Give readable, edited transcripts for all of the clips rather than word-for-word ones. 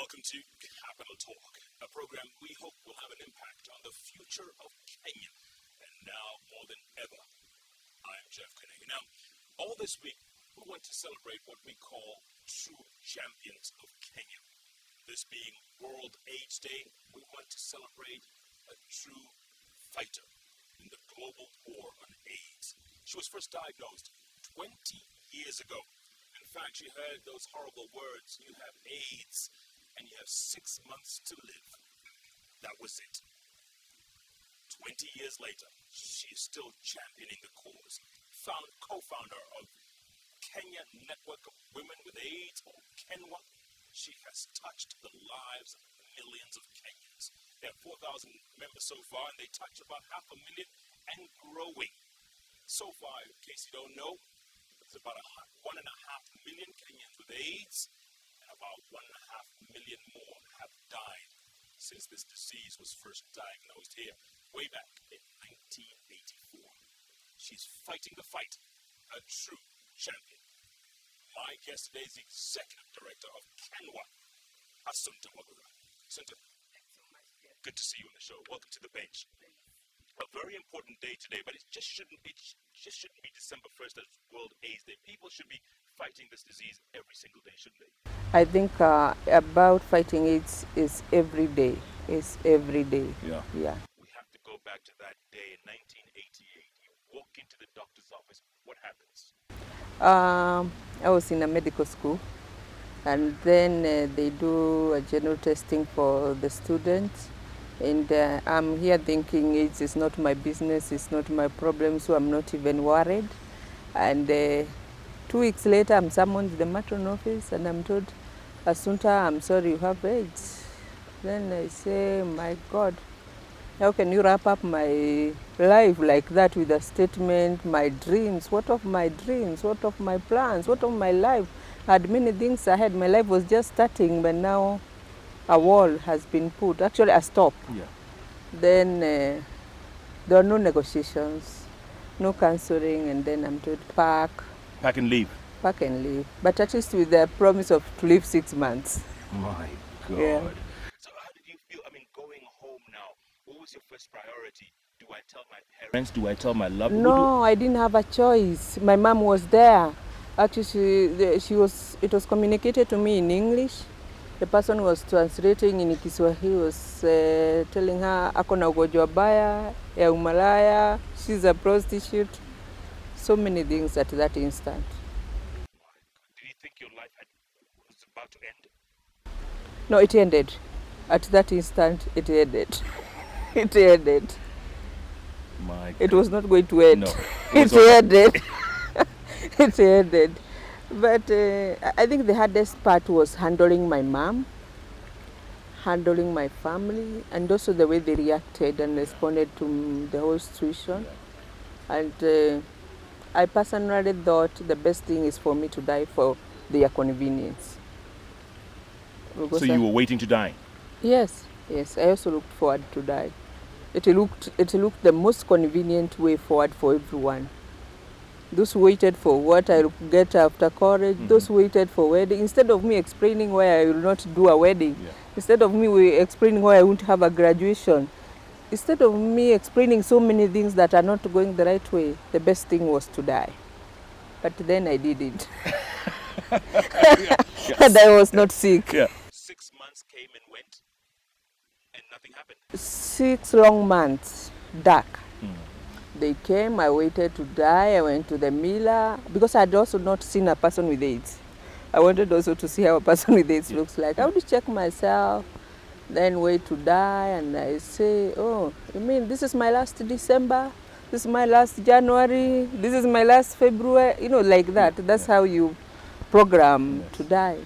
Welcome to Capital Talk, a program we hope will have an impact on the future of Kenya. And now, more than ever, I'm Jeff Koinange. Now, all this week, we want to celebrate what we call true champions of Kenya. This being World AIDS Day, we want to celebrate a true fighter in the global war on AIDS. She was first diagnosed 20 years ago. In fact, she heard those horrible words, "You have AIDS, and you have 6 months to live." That was it. 20 years later, she is still championing the cause. Co-founder of Kenya Network of Women with AIDS, or KENWA, she has touched the lives of millions of Kenyans. There are 4,000 members so far, and they touch about 500,000 and growing. So far, in case you don't know, there's about 1.5 million Kenyans with AIDS, and about 1.5 million more have died since this disease was first diagnosed here way back in 1984. She's fighting the fight, a true champion. My guest today is the Executive Director of KENWA, Asunta Wagura. Asunta, thanks so much, Jeff. Good to see you on the show. Welcome to the bench. A very important day today, but it just shouldn't be December 1st as World AIDS Day. People should be fighting this disease every single day, shouldn't they? I think about fighting AIDS is every day. It's every day. Yeah. We have to go back to that day in 1988. You walk into the doctor's office. What happens? I was in a medical school, and then they do a general testing for the students. And I'm here thinking AIDS is not my business, it's not my problem, so I'm not even worried. And 2 weeks later, I'm summoned to the matron office and I'm told, "Asunta, I'm sorry, you have AIDS." Then I say, "My God, how can you wrap up my life like that with a statement, my dreams? What of my dreams? What of my plans? What of my life? I had many things ahead. My life was just starting, but now a wall has been put, actually a stop." Yeah. Then there are no negotiations, no counseling, and then I'm told pack and leave. Pack and leave, but at least with the promise of to live 6 months. My God. Yeah. So how did you feel? I mean, going home now, what was your first priority? Do I tell my parents? Do I tell my loved ones? No, I didn't have a choice. My mom was there. Actually, it was communicated to me in English. The person who was translating in Kiswahili was telling her, "Ako na ugonjwa baya ya umalaya, she's a prostitute." So many things at that instant. Did you think your life was about to end? No, it ended. At that instant, it ended. It ended. My God. It was not going to end. No. It ended. It ended. But I think the hardest part was handling my mom, handling my family, and also the way they reacted and responded to the whole situation. Yeah. And I personally thought the best thing is for me to die for their convenience. Because so you were waiting to die? Yes. I also looked forward to die. It looked the most convenient way forward for everyone. Those who waited for what I would get after college, those who waited for wedding, instead of me explaining why I will not do a wedding, instead of me explaining why I won't have a graduation, instead of me explaining so many things that are not going the right way, the best thing was to die. But then I did it. And I was not sick. Yeah. 6 months came and went, and nothing happened. 6 long months, dark. They came, I waited to die, I went to the miller, because I had also not seen a person with AIDS. I wanted also to see how a person with AIDS looks like. I would check myself, then wait to die, and I say, "Oh, you mean this is my last December? This is my last January? This is my last February?" You know, like that. That's how you program to die.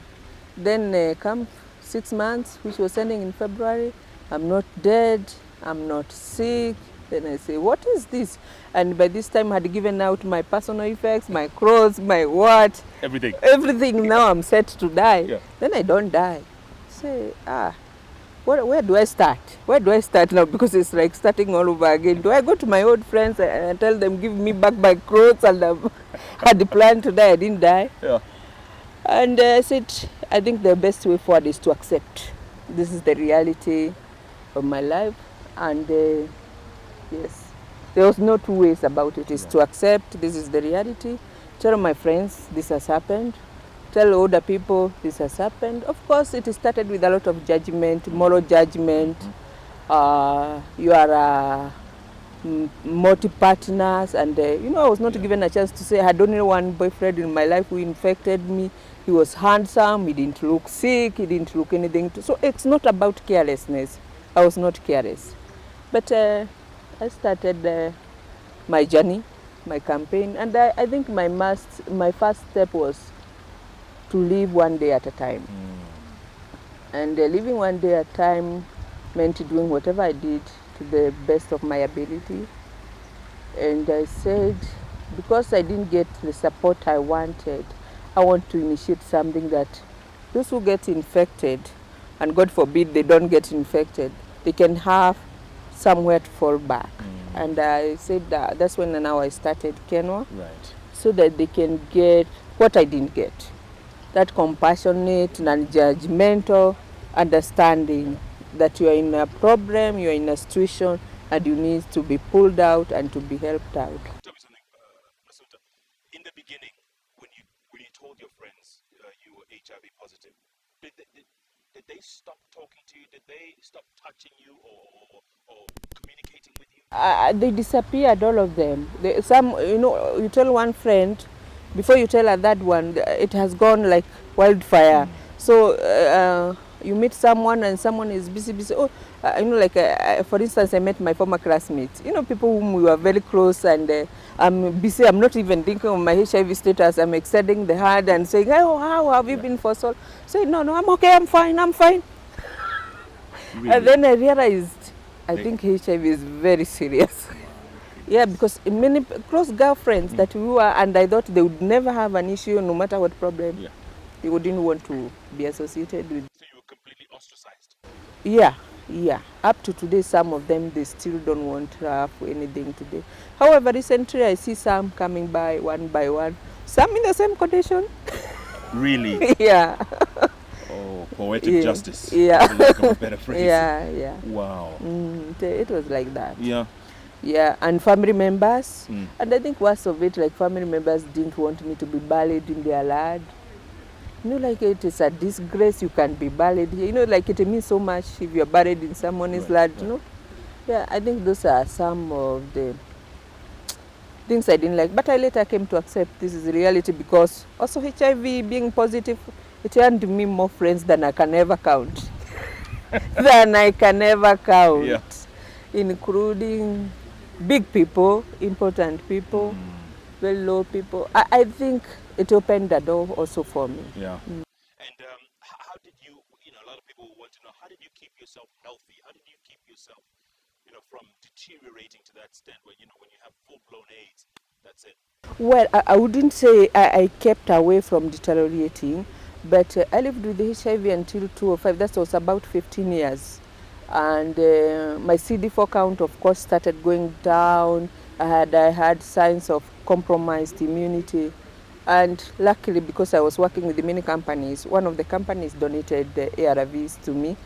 Then come 6 months, which was ending in February. I'm not dead, I'm not sick. Then I say, "What is this?" And by this time I had given out my personal effects, my clothes, my what? Everything. Now I'm set to die. Yeah. Then I don't die. Say, where do I start? Where do I start now? Because it's like starting all over again. Do I go to my old friends and tell them, "Give me back my clothes," and I had planned to die, I didn't die? Yeah. And I said, I think the best way forward is to accept. This is the reality of my life, and yes, there was no two ways about it. It's to accept this is the reality, tell my friends this has happened, tell older people this has happened. Of course, it started with a lot of judgment, moral judgment. You are multi-partners, and I was not given a chance to say I had only one boyfriend in my life who infected me. He was handsome, he didn't look sick, he didn't look anything. So it's not about carelessness. I was not careless. But I started my journey, my campaign, and I think my first step was to live one day at a time. And living one day at a time meant doing whatever I did to the best of my ability. And I said, because I didn't get the support I wanted, I want to initiate something that those who get infected, and God forbid they don't get infected, they can have somewhere to fall back. And I said that's when now I started KENWA, so that they can get what I didn't get, that compassionate, non-judgmental understanding that you are in a problem, you are in a situation, and you need to be pulled out and to be helped out. Tell me something, Asunta. In the beginning, when you told your friends you were HIV positive, did they stop talking to you? Did they stop touching you or communicating with you? They disappeared, all of them. Some, you tell one friend, before you tell a third one, it has gone like wildfire. So you meet someone and someone is busy. Oh, for instance, I met my former classmates. People whom we were very close, and I'm busy. I'm not even thinking of my HIV status. I'm extending the hand and saying, "Oh, how have you been for so?" Say, "No, I'm okay. I'm fine. I'm fine." Really? And then I realized, I think HIV is very serious. Yeah, because many close girlfriends that we were, and I thought they would never have an issue no matter what problem. Yeah. They wouldn't want to be associated with. So you were completely ostracized? Yeah. Up to today, some of them, they still don't want to have anything today. However, recently I see some coming by one, some in the same condition. Really? Yeah. Oh, poetic justice. Yeah. For a better phrase. Yeah. Wow. It was like that. Yeah, and family members. And I think worst of it, like family members didn't want me to be buried in their land. It is a disgrace you can be buried here. It means so much if you're buried in someone's land, Yeah, I think those are some of the things I didn't like. But I later came to accept this is reality, because also HIV being positive, it earned me more friends than I can ever count. Yeah. Including big people, important people, very low people. I think it opened the door also for me. Yeah. And how did you, a lot of people want to know, how did you keep yourself healthy? How did you keep yourself, from deteriorating to that extent where, when you have full-blown AIDS, that's it? Well, I wouldn't say I kept away from deteriorating, but I lived with HIV until 2005. That was about 15 years. And my CD4 count, of course, started going down. I had signs of compromised immunity. And luckily, because I was working with many companies, one of the companies donated the ARVs to me.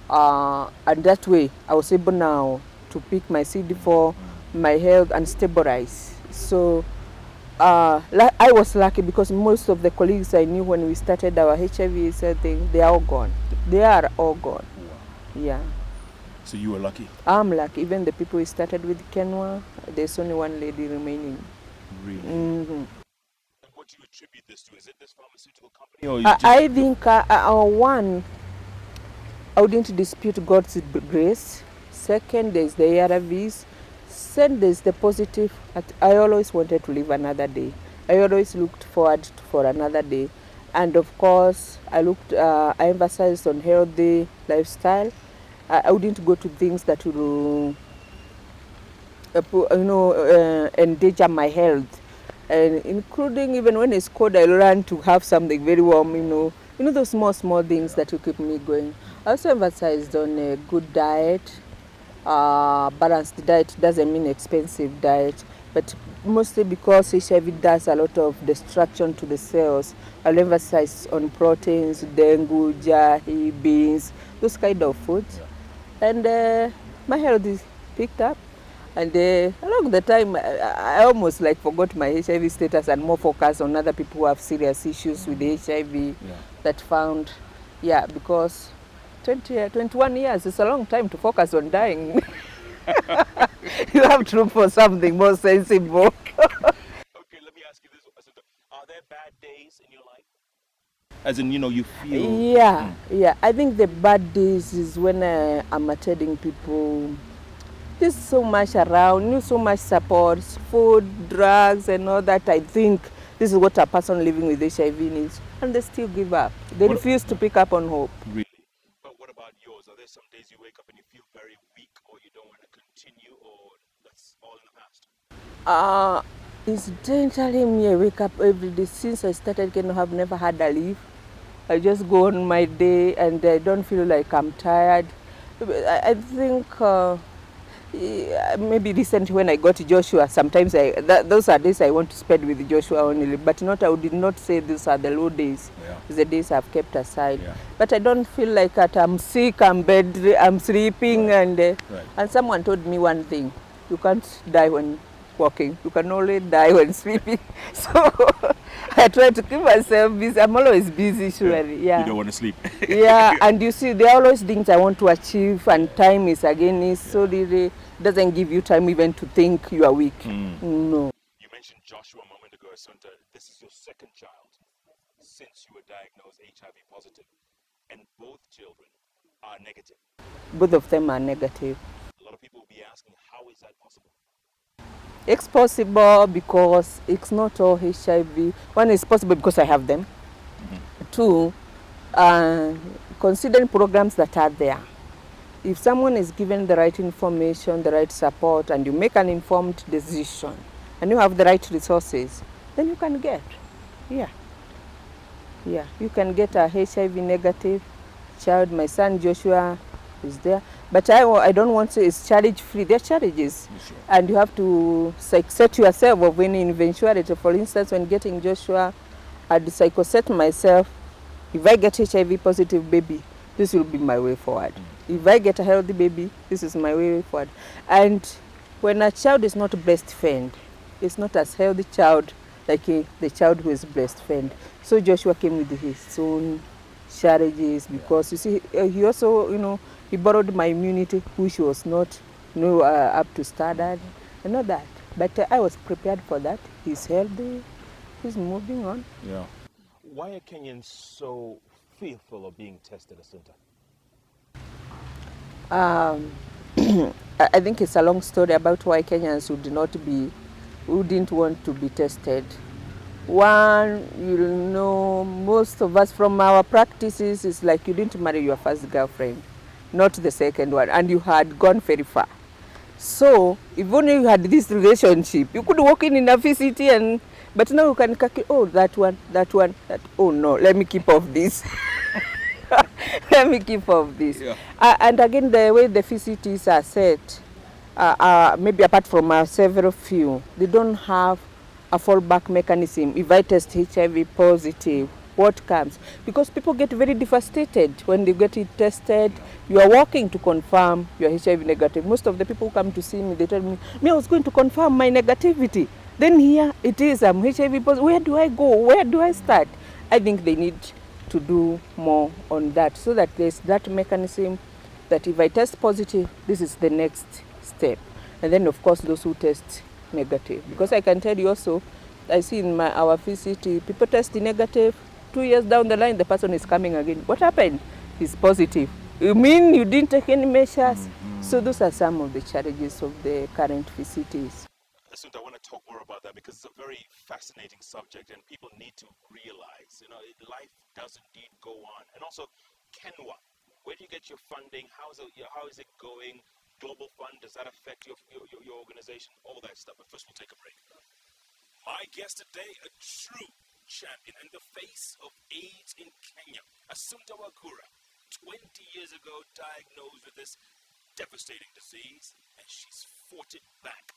And that way, I was able now to pick my CD4, my health, and stabilize. So I was lucky, because most of the colleagues I knew when we started our HIV thing, they are all gone. They are all gone. Yeah. So you were lucky? I'm lucky. Even the people we started with KENWA, there's only one lady remaining. Really? Mm-hmm. What do you attribute this to? Is it this pharmaceutical company? Or I think one, I wouldn't dispute God's grace. Second, there's the ARVs. Third, there's the positive. I always wanted to live another day. I always looked forward for another day. And of course, I emphasized on healthy lifestyle. I wouldn't go to things that will, endanger my health. And including even when it's cold, I learn to have something very warm, those small things that will keep me going. I also emphasized on a good diet. Balanced diet doesn't mean expensive diet. But mostly because HIV does a lot of destruction to the cells. I'll emphasize on proteins, dengue, jahi, beans, those kind of foods. Yeah. And my health is picked up. And along the time, I almost like forgot my HIV status and more focused on other people who have serious issues with HIV that found, because 21 years is a long time to focus on dying. You have to look for something more sensible. Okay, let me ask you this, Asunta. Are there bad days in your life? As in, you feel... Yeah. I think the bad days is when I'm attending people. There's so much around, so much support, food, drugs, and all that. I think this is what a person living with HIV needs. And they still give up. They refuse to pick up on hope. Really? But what about yours? Are there some days you wake up and you feel very weak, or you don't want to continue, or that's all in the past? Incidentally, me, I wake up every day. Since I started KENWA, I've never had a leave. I just go on my day and I don't feel like I'm tired. I think maybe recently when I got Joshua, sometimes those are days I want to spend with Joshua only, but I would not say these are the low days. It's the days I've kept aside. But I don't feel like that I'm sick, I'm bedridden, I'm sleeping, and someone told me one thing: you can't die when walking, you can only die when sleeping. So I try to keep myself busy. I'm always busy, surely. You don't want to sleep. And you see, there are always things I want to achieve, and time is against, so really doesn't give you time even to think you are weak. No. You mentioned Joshua a moment ago, Asunta. This is your second child since you were diagnosed HIV positive, and both children are negative. Both of them are negative. A lot of people will be asking, how is that possible? It's possible because it's not all HIV. One, is possible because I have them. Two, considering programs that are there. If someone is given the right information, the right support, and you make an informed decision, and you have the right resources, then you can get. You can get a HIV negative child. My son Joshua is there. But I don't want to say it's charge free. There are charges. Sure. And you have to set yourself of any eventuality. For instance, when getting Joshua, I'd psychoset myself. If I get HIV positive baby, this will be my way forward. If I get a healthy baby, this is my way forward. And when a child is not breastfed, it's not as healthy child like the child who is breastfed. So Joshua came with his own challenges because you see, he also, he borrowed my immunity, which was not up to standard, and all that. But I was prepared for that. He's healthy. He's moving on. Yeah. Why are Kenyans so fearful of being tested, Asunta? I think it's a long story about why Kenyans wouldn't want to be tested. One, most of us from our practices is like you didn't marry your first girlfriend, not the second one, and you had gone very far. So even if you had this relationship, you could walk in a VCT but now you can that one, oh no, let me keep off this. Let me keep off this. Yeah. And again, the way the VCTs are set, maybe apart from several few, they don't have a fallback mechanism. If I test HIV positive, what comes? Because people get very devastated when they get it tested. You are working to confirm you are HIV negative. Most of the people who come to see me, they tell me, I was going to confirm my negativity. Then here it is, I'm HIV positive. Where do I go? Where do I start? I think they need to do more on that so that there's that mechanism that if I test positive, this is the next step. And then, of course, those who test negative. Because I can tell you also, I see in our VCT, people test negative. 2 years down the line, the person is coming again. What happened? He's positive. You mean you didn't take any measures? So those are some of the challenges of the current VCTs. Asunta, I want to talk more about that because it's a very fascinating subject and people need to realize, life does indeed go on. And also, KENWA, where do you get your funding? How is it going? Global Fund, does that affect your organization? All that stuff. But first, we'll take a break. My guest today, a true champion in the face of AIDS in Kenya, Asunta Wagura, 20 years ago diagnosed with this devastating disease, and she's fought it back.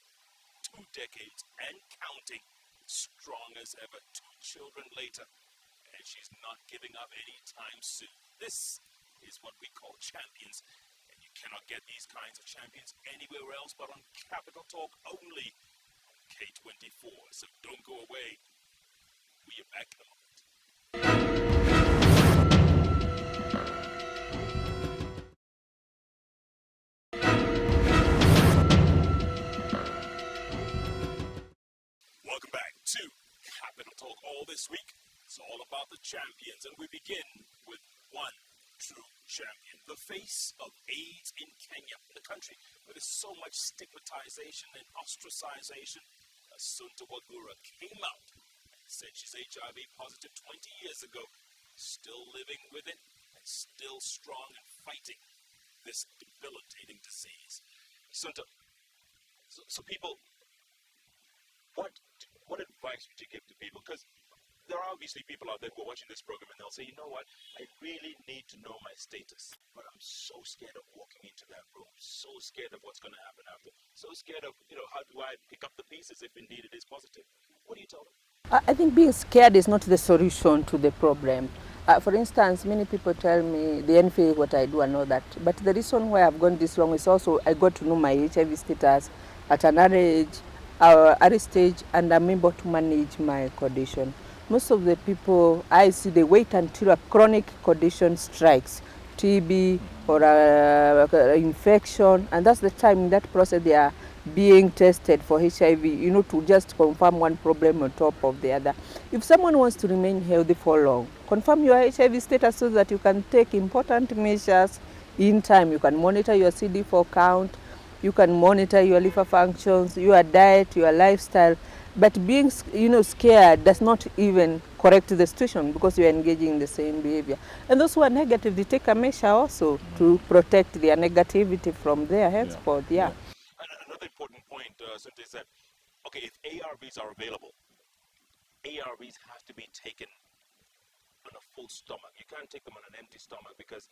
decades and counting, strong as ever, 2 children later, and she's not giving up anytime soon. This is what we call champions, and you cannot get these kinds of champions anywhere else but on Capital Talk only on K24. So don't go away. We are back in a moment. Welcome back to Capital Talk. All this week, it's all about the champions, and we begin with one true champion, the face of AIDS in Kenya, the country where there's so much stigmatization and ostracization. Asunta Wagura came out and said she's HIV positive 20 years ago, still living with it and still strong and fighting this debilitating disease. Asunta, so people, what advice would you give to people? Because there are obviously people out there who are watching this program and they'll say, you know what, I really need to know my status, but I'm so scared of walking into that room, so scared of what's going to happen after, so scared of, how do I pick up the pieces if indeed it is positive? What do you tell them? I think being scared is not the solution to the problem. For instance, many people tell me they envy what I do and all that. But the reason why I've gone this long is also I got to know my HIV status at an early stage, and I'm able to manage my condition. Most of the people I see, they wait until a chronic condition strikes, TB or infection, and that's the time in that process they are being tested for HIV, to just confirm one problem on top of the other. If someone wants to remain healthy for long, confirm your HIV status so that you can take important measures in time. You can monitor your CD4 count, you can monitor your liver functions, your diet, your lifestyle. But being, scared does not even correct the situation because you are engaging in the same behavior. And those who are negative, they take a measure also to protect their negativity from there henceforth. Yeah. Another important point, Asunta, is that, okay, if ARVs are available, ARVs have to be taken on a full stomach. You can't take them on an empty stomach because,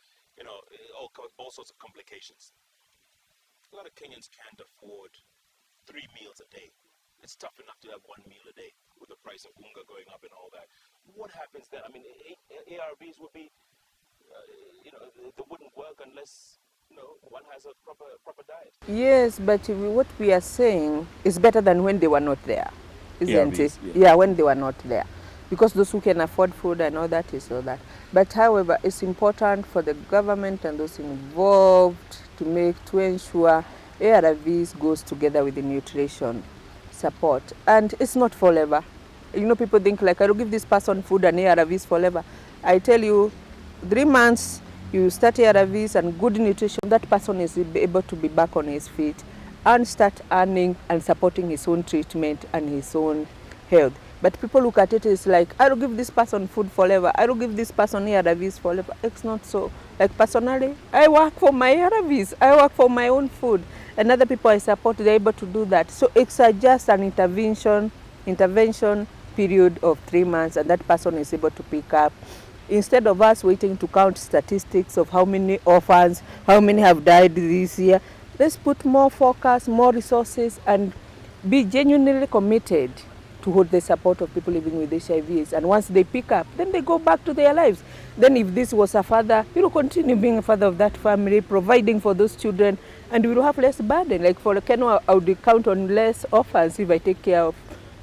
all sorts of complications. A lot of Kenyans can't afford 3 meals a day. It's tough enough to have 1 meal a day with the price of unga going up and all that. What happens then? I mean, ARVs would be, they wouldn't work unless, one has a proper diet. Yes, but what we are saying is better than when they were not there, isn't ARVs, it? Yeah, when they were not there. Because those who can afford food and all that is all that. But however, it's important for the government and those involved to ensure ARVs goes together with the nutrition support. And it's not forever. People think like, I will give this person food and ARVs forever. I tell you, 3 months, you start ARVs and good nutrition, that person is able to be back on his feet and start earning and supporting his own treatment and his own health. But people look at it as like, I will give this person food forever, I will give this person ARVs forever. It's not so. Like personally, I work for my ARVs, I work for my own food. And other people I support, they're able to do that. So it's just an intervention period of 3 months, and that person is able to pick up. Instead of us waiting to count statistics of how many orphans, how many have died this year, let's put more focus, more resources, and be genuinely committed to hold the support of people living with HIVs. And once they pick up, then they go back to their lives. Then if this was a father, continue being a father of that family, providing for those children, and we will have less burden. Like for KENWA, I would count on less orphans if I take care of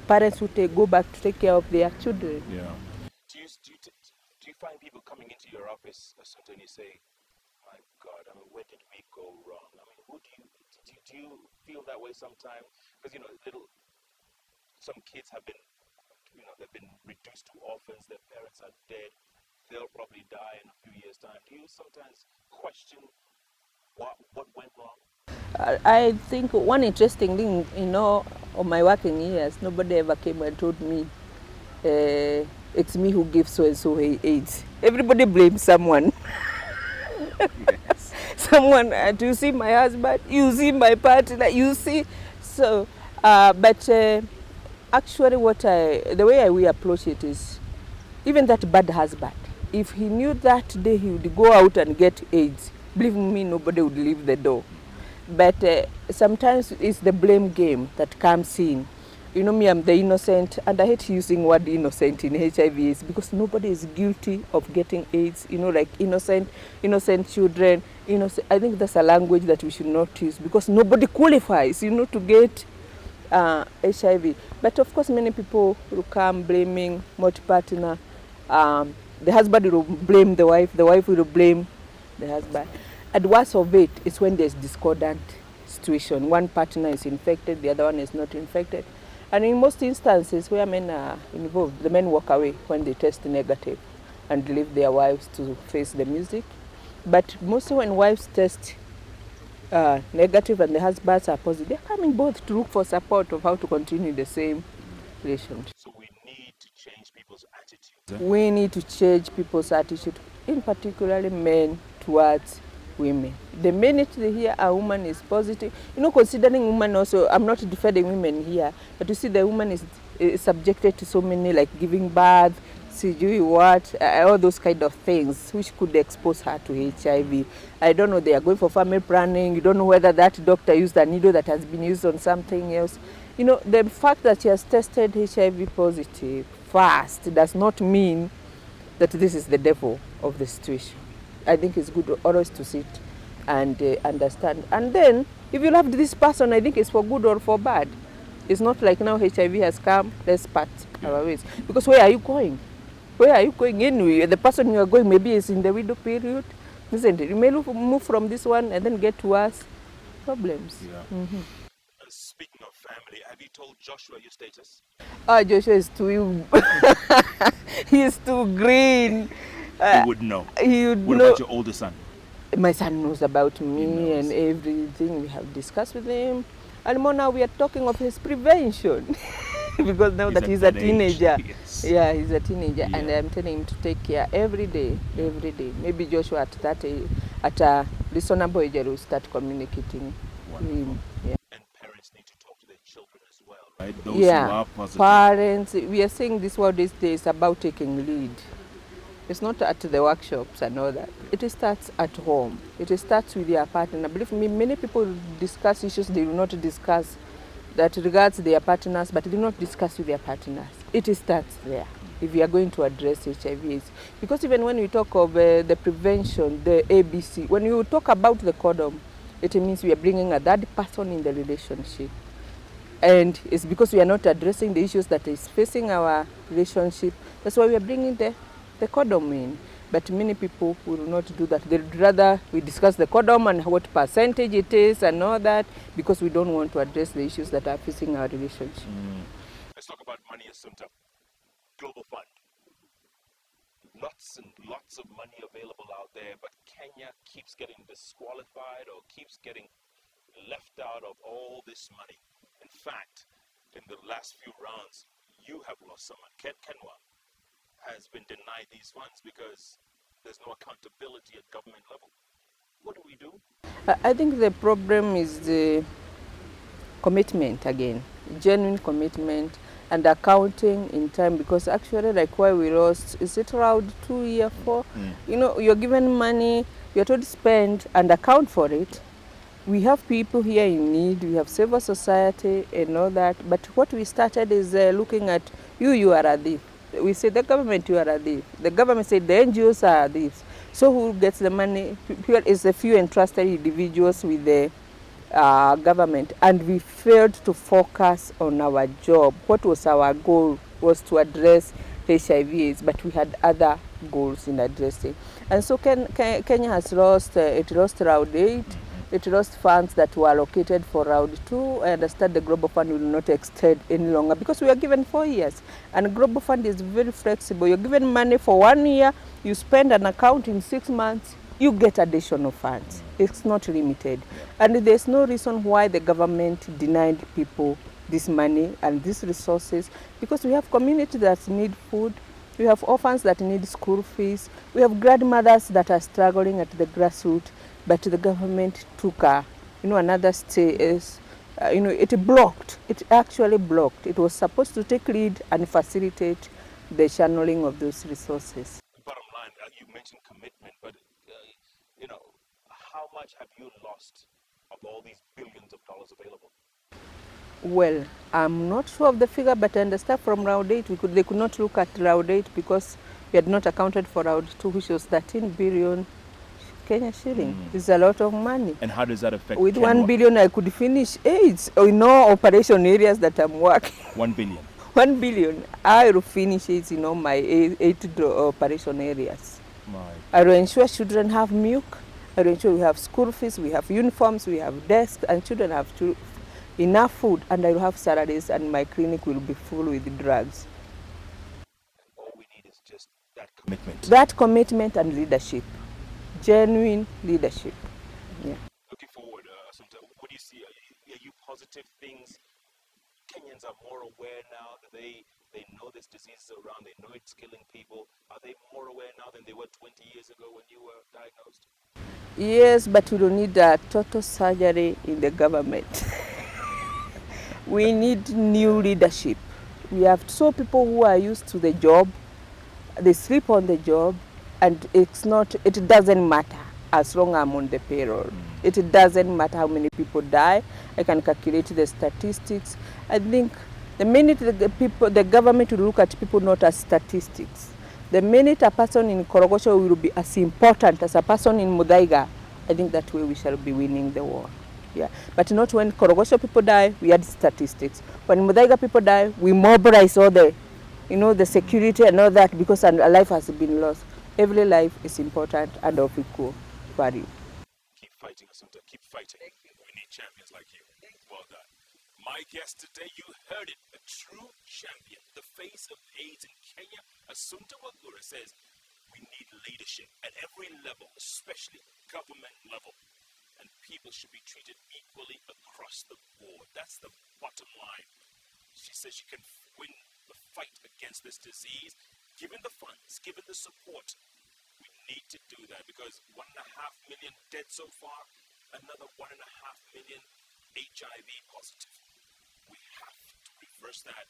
parents who go back to take care of their children. Yeah. Do you find people coming into your office, Asunta, and you say, my God, where did we go wrong? Do you feel that way sometimes? Because, some kids have been, they've been reduced to orphans, their parents are dead, they'll probably die in a few years' time. Do you sometimes question what went wrong? I think one interesting thing, of my working years, nobody ever came and told me, it's me who gives so and so AIDS. Everybody blames someone. Yes. Someone, do you see my husband? You see my partner? You see? So, but actually the way we approach it is, even that bad husband, if he knew that day he would go out and get AIDS, believe me, nobody would leave the door. But sometimes it's the blame game that comes in. You know me, I'm the innocent, and I hate using word innocent in HIV because nobody is guilty of getting AIDS. You know, like innocent children. Innocent. I think that's a language that we should not use because nobody qualifies, you know, to get HIV. But of course, many people will come blaming multi-partner. The husband will blame the wife will blame the husband. And worst of it is when there's discordant situation. One partner is infected, the other one is not infected. And in most instances where men are involved, the men walk away when they test negative and leave their wives to face the music. But mostly when wives test negative and the husbands are positive, they're coming both to look for support of how to continue the same relationship. So we need to change people's attitude. We need to change people's attitude, in particularly men towards women. The minute they hear a woman is positive, you know, considering women also, I'm not defending women here, but you see the woman is subjected to so many, like giving birth, all those kind of things, which could expose her to HIV. I don't know, they are going for family planning, you don't know whether that doctor used a needle that has been used on something else. You know, the fact that she has tested HIV positive fast does not mean that this is the devil of the situation. I think it's good always to sit and understand. And then, if you loved this person, I think it's for good or for bad. It's not like now HIV has come, let's part our ways. Because where are you going? Where are you going anyway? The person you are going maybe is in the widow period, isn't it? You may move from this one and then get worse problems. Yeah. Speaking of family, have you told Joshua your status? Joshua is too he's too green. He would know. He would what know. about your older son? My son knows about me and everything. We have discussed with him. And more now we are talking of his prevention. Because now that he's a teenager. Yes. Yeah, he's a teenager. Yeah. And I'm telling him to take care every day. Maybe Joshua at a reasonable age will start communicating with him. Yeah. And parents need to talk to their children as well, right? Those Yeah, who are positive. parents, we are saying this word these days about taking lead. It's not at the workshops and all that. It starts at home. It starts with your partner. Believe me, many people discuss issues they do not discuss that regards their partners, but they do not discuss with their partners. It starts there if you are going to address HIV/AIDS. Because even when we talk of the prevention, the ABC, when you talk about the condom, it means we are bringing a third person in the relationship. And it's because we are not addressing the issues that is facing our relationship. That's why we are bringing the condom in. But many people will not do that. They'd rather we discuss the condom and what percentage it is and all that because we don't want to address the issues that are facing our relationship. Let's talk about money, Asunta. Global Fund. Lots and lots of money available out there, but Kenya keeps getting disqualified or keeps getting left out of all this money. In fact, in the last few rounds, you have lost someone. KENWA has been denied these funds because there's no accountability at government level. What do we do? I think the problem is the commitment again, genuine commitment and accounting in time, because actually like why we lost, is it around 2 years, 4? You know, you're given money, you're told to spend and account for it. We have people here in need, we have civil society and all that, but what we started is looking at you are a thief. We say the government, you are a thief. The government said the NGOs are thieves. So who gets the money? Here is a few entrusted individuals with the government, and we failed to focus on our job. What was our goal was to address HIV/AIDS, but we had other goals in addressing. And so Kenya has lost, it lost round 8. It lost funds that were allocated for round 2. I understand the Global Fund will not extend any longer because we are given 4 years. And Global Fund is very flexible. You're given money for 1 year, you spend an account in 6 months, you get additional funds. It's not limited. And there's no reason why the government denied people this money and these resources, because we have communities that need food, we have orphans that need school fees, we have grandmothers that are struggling at the grassroots. But the government took another step is, it blocked. It actually blocked. It was supposed to take lead and facilitate the channeling of those resources. Bottom line, you mentioned commitment, but how much have you lost of all these billions of dollars available? Well, I'm not sure of the figure, but I understand from round 8, they could not look at round 8 because we had not accounted for round 2, which was 13 billion Kenya shilling. It's a lot of money. And how does that affect With KENWA? 1 billion, I could finish AIDS in all operation areas that I'm working. 1 billion. 1 billion, I will finish AIDS in all my 8 operation areas. Right. I will ensure children have milk. I will ensure we have school fees, we have uniforms, we have desks, and children have enough food, and I will have salaries, and my clinic will be full with drugs. All we need is just that commitment. That commitment and leadership, genuine leadership. Yeah. Looking forward, Asunta, what do you see? Are you positive things? Kenyans are more aware now that they know this disease is around, they know it's killing people. Are they more aware now than they were 20 years ago when you were diagnosed? Yes, but we don't need a total surgery in the government. We need new leadership. We have people who are used to the job, they sleep on the job, and it doesn't matter as long as I'm on the payroll. It doesn't matter how many people die. I can calculate the statistics. I think the minute the government will look at people not as statistics, the minute a person in Korogosho will be as important as a person in Muthaiga, I think that way we shall be winning the war. Yeah, but not when Korogosho people die, we add statistics. When Muthaiga people die, we mobilize all the security and all that because a life has been lost. Every life is important and of equal value. Keep fighting, Asunta. Keep fighting. We need champions like you. Well done. My guest today, you heard it, a true champion, the face of AIDS in Kenya. Asunta Wagura says we need leadership at every level, especially government level. And people should be treated equally across the board. That's the bottom line. She says she can win the fight against this disease, given the funds, given the support. We need to do that because 1.5 million dead so far, another 1.5 million HIV positive. We have to reverse that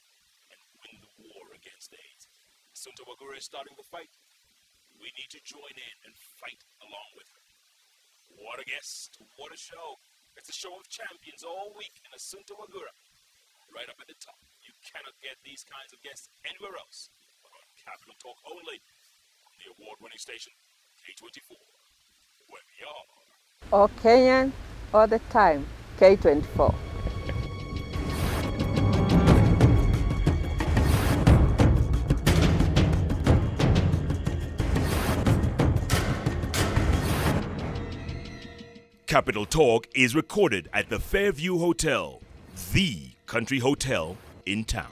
and win the war against AIDS. Asunta Wagura is starting the fight. We need to join in and fight along with her. What a guest, what a show. It's a show of champions all week in Asunta Wagura. Right up at the top. You cannot get these kinds of guests anywhere else but on Capital Talk only. On the award-winning station, K24, where we are. All Kenyan, all the time, K24. Capital Talk is recorded at the Fairview Hotel, the country hotel in town.